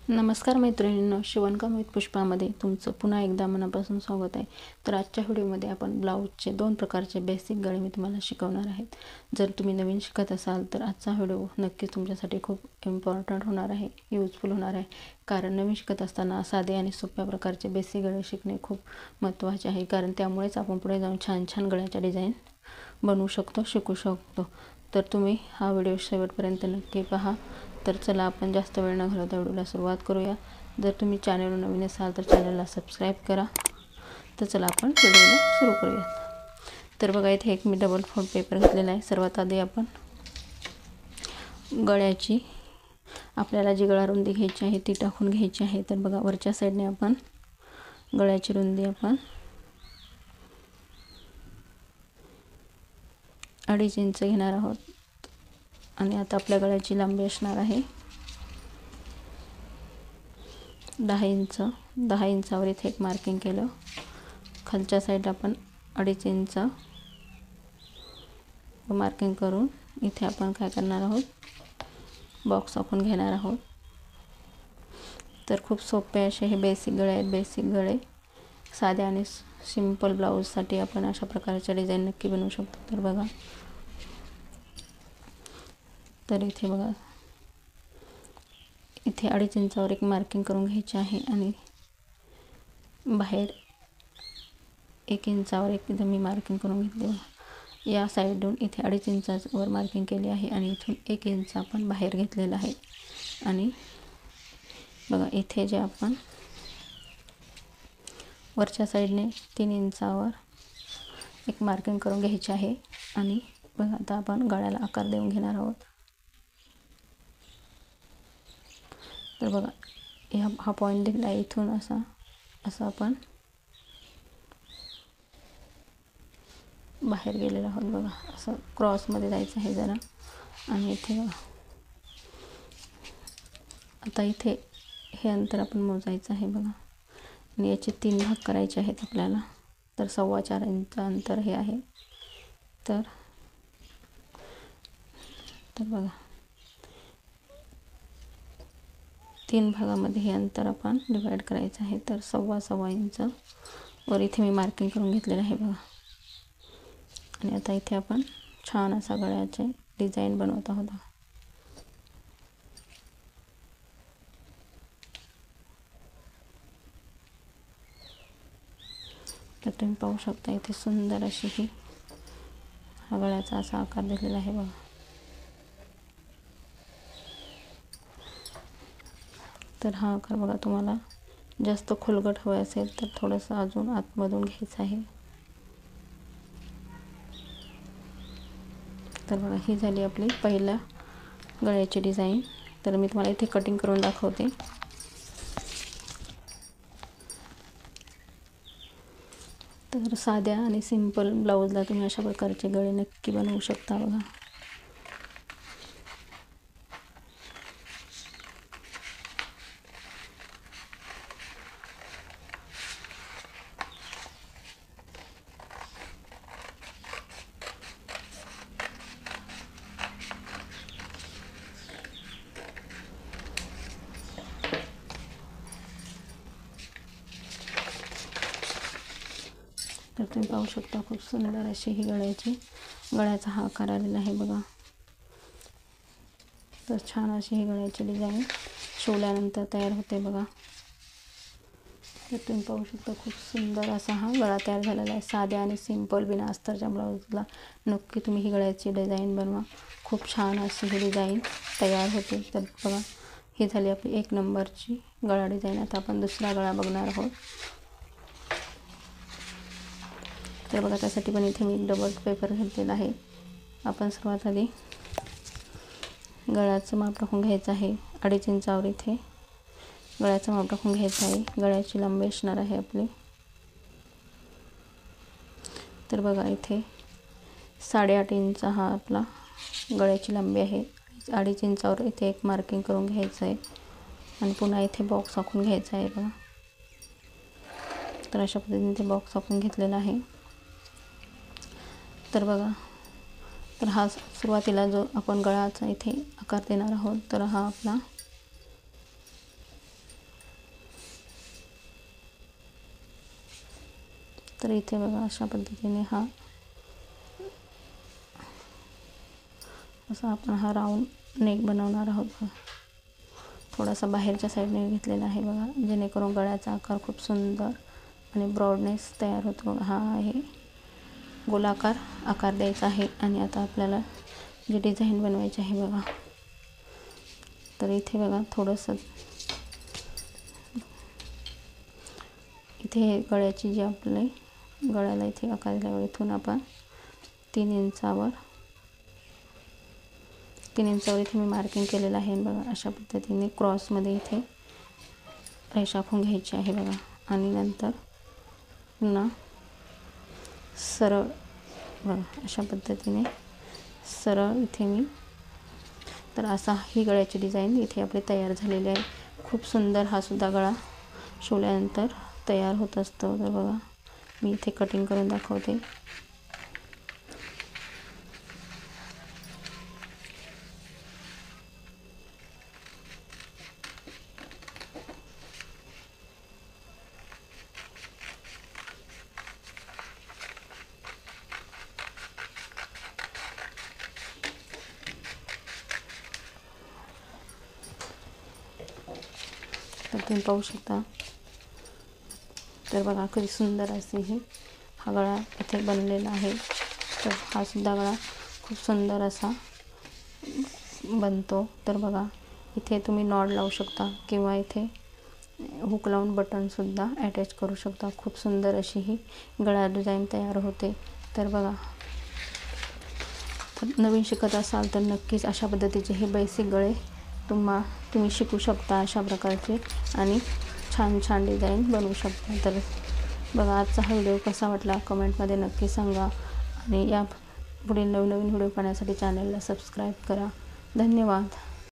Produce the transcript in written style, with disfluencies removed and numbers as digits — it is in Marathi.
नमस्कार मैत्रिणींनो, शिवणकाम विथ पुष्पामध्ये तुमचं पुन्हा एकदा मनापासून स्वागत आहे। तर आजच्या व्हिडिओमध्ये आपण ब्लाऊजचे 2 प्रकारचे बेसिक गळे मी तुम्हाला शिकवणार आहे। जर तुम्ही नवीन शिकत असाल तर आजचा व्हिडिओ नक्कीच तुमच्यासाठी खूप इम्पॉर्टंट होणार आहे, यूजफुल होणार आहे। कारण नवीन शिकत असताना साधे आणि सोप्या प्रकारचे बेसिक गळे शिकणे खूप महत्त्वाचे आहे, कारण त्यामुळेच आपण पुढे जाऊन छान गळ्याच्या डिझाइन बनवू शकतो, शिकू शकतो। तर तुम्ही हा व्हिडिओ शेवटपर्यंत नक्की पहा। तर चला आपण जास्त वेळ न घालवता व्हिडिओला सुरुवात करूया। जर तुम्ही चॅनलवर नवीन असाल तर चॅनलला सबस्क्राइब करा। तर चला आपण व्हिडिओला सुरू करूया। तर बघा, इथे एक मी डबल फोल्ड पेपर घेतलेला आहे। सर्वात आधी आपण गळ्याची आपल्याला जी गळा रुंदी घ्यायची आहे ती टाकून घ्यायची आहे। तर बघा, वरच्या साईडने आपण गळ्याची रुंदी आपण 2.5 इंच घेणार आहोत आणि आता आपल्या गळ्याची लांबी असणार आहे 10 इंच। 10 इंचावर इथे एक मार्किंग केलं। खालच्या साईड आपण 2.5 इंच मार्किंग करून इथे आपण काय करणार आहोत, बॉक्स आपण घेणार आहोत। तर खूप सोपे असे हे बेसिक गळे आहेत। बेसिक गळे साध्या आणि सिंपल ब्लाऊजसाठी आपण अशा प्रकारचे डिझाइन नक्की बनवू शकतो। तर बघा, तर इथे बघा, इथे 2.5 इंचावर एक मार्किंग करून घ्यायचे आहे आणि बाहेर 1 इंचावर एक इथे मी मार्किंग करून घेतले। या साईडून इथे 2.5 इंचावर मार्किंग केली आहे आणि इथून 1 इंच आपण बाहेर घेतलेला आहे। आणि बघा, इथे जे आपण वरच्या साईडने 3 इंचावर एक मार्किंग करून घ्यायचे आहे। आणि बघा, आता आपण गळ्याला आकार देऊन घेणार आहोत। तर बघा, हा पॉइंट दिला आहे, इथून असं आपण बाहेर गेलेलो आहोत। बघा, असं क्रॉसमध्ये जायचं आहे जरा। आणि इथे बघा, आता इथे हे अंतर आपण मोजायचं आहे बघा, आणि याचे 3 भाग करायचे आहेत आपल्याला। तर 4.25 इंच अंतर हे आहे। तर बघा, 3 भागामध्ये हे अंतर आपण डिवाइड करायचं आहे। तर 4.25 इंच वर इथे मी मार्किंग करून घेतलेलं आहे बघा। आणि आता इथे आपण छान असा गळ्याचे डिझाइन बनवत आहोत। तर तुम्ही पाहू शकता, इथे सुंदर अशी ही हा गळ्याचा असा आकार दिलेला आहे बघा। तर हा आकार बघा, तुम्हाला जास्त खोलगट हवे असेल तर थोडंसं अजून आतमधून घ्यायचं आहे। तर बघा, ही झाली आपली पहिल्या गळ्याची डिझाइन। तर मी तुम्हाला इथे कटिंग करून दाखवते। तर साध्या आणि सिंपल ब्लाऊजला तुम्ही अशा प्रकारचे गळे नक्की बनवू शकता बघा। तर तुम्ही पाहू शकता, खूप सुंदर अशी ही गळ्याचा हा आकार आलेला आहे बघा। तर छान अशी ही गळ्याची डिझाइन शिवल्यानंतर तयार होते बघा। तर तुम्ही पाहू शकता, खूप सुंदर असा हा गळा तयार झालेला आहे। साध्या आणि सिंपल बिना अस्तरच्या ब्लाऊजला नक्की तुम्ही ही गळ्याची डिझाइन बनवा, खूप छान अशी ही डिझाइन तयार होते। तर बघा, ही झाली आपली 1 नंबरची गळा डिझाइन। आता आपण दुसरा गळा बघणार आहोत। तर बघा, त्यासाठी पण इथे मी डबल पेपर घेतलेला आहे। आपण सर्वात आधी गळ्याचं माप टाकून घ्यायचं आहे। 2.5 इंचावर इथे गळ्याचं माप टाकून घ्यायचं आहे। गळ्याची लांबी असणार आहे आपली, तर बघा, इथे 8.5 इंच हा आपला गळ्याची लांबी आहे। 2.5 इंचावर इथे एक मार्किंग करून घ्यायचं आहे आणि पुन्हा इथे बॉक्स आखून घ्यायचा आहे बघा। तर अशा पद्धतीने इथे बॉक्स आखून घेतलेला आहे। तर बघा, तर हा सुरुवातीला जो आपण गळ्याचा इथे आकार देणार आहोत, तर हा आपला तर इथे बघा अशा पद्धतीने असा आपण हा राऊंड नेक बनवणार आहोत बघा. थोडासा बाहेरच्या साईडने घेतलेला आहे बघा, जेणेकरून गळ्याचा आकार खूप सुंदर आणि ब्रॉडनेस तयार होतो. हा आहे गोलाकार आकार द्यायचा आहे. आणि आता आपल्याला जी डिझाईन बनवायची आहे बघा, तर इथे बघा थोडंसं इथे गळ्याची जी आपले गळ्याला इथे आकार दिल्यावर इथून आपण 3 इंचावर इथे मी मार्किंग केलेलं आहे बघा. अशा पद्धतीने क्रॉसमध्ये इथे रेषा आखून घ्यायची आहे बघा. आणि नंतर पुन्हा सरळ बघा अशा पद्धतीने सरळ इथे मी, तर असा ही गळ्याची डिझाईन इथे आपली तयार झालेली आहे. खूप सुंदर हा सुद्धा गळा शिवल्यानंतर तयार होत असतो. तर बघा मी इथे कटिंग करून दाखवते. तर तुम्ही पाहू शकता. तर बघा किती सुंदर असे हा गळा इथे बनलेला आहे. तर हा सुद्धा गळा खूप सुंदर असा बनतो. तर बघा इथे तुम्ही नॉड लावू शकता किंवा इथे हुक लावून बटनसुद्धा अटॅच करू शकता. खूप सुंदर अशी ही गळा डिझाईन तयार होते. तर बघा, नवीन शिकत असाल तर नक्कीच अशा पद्धतीचे हे बेसिक गळे तुम्ही शिकू शकता अशा प्रकारचे, आणि छान छान डिझाईन बनवू शकता. तर बघा आजचा हा व्हिडिओ कसा वाटला कमेंटमध्ये नक्की सांगा. आणि या पुढील नवीन व्हिडिओ पाहण्यासाठी चॅनलला सबस्क्राईब करा. धन्यवाद.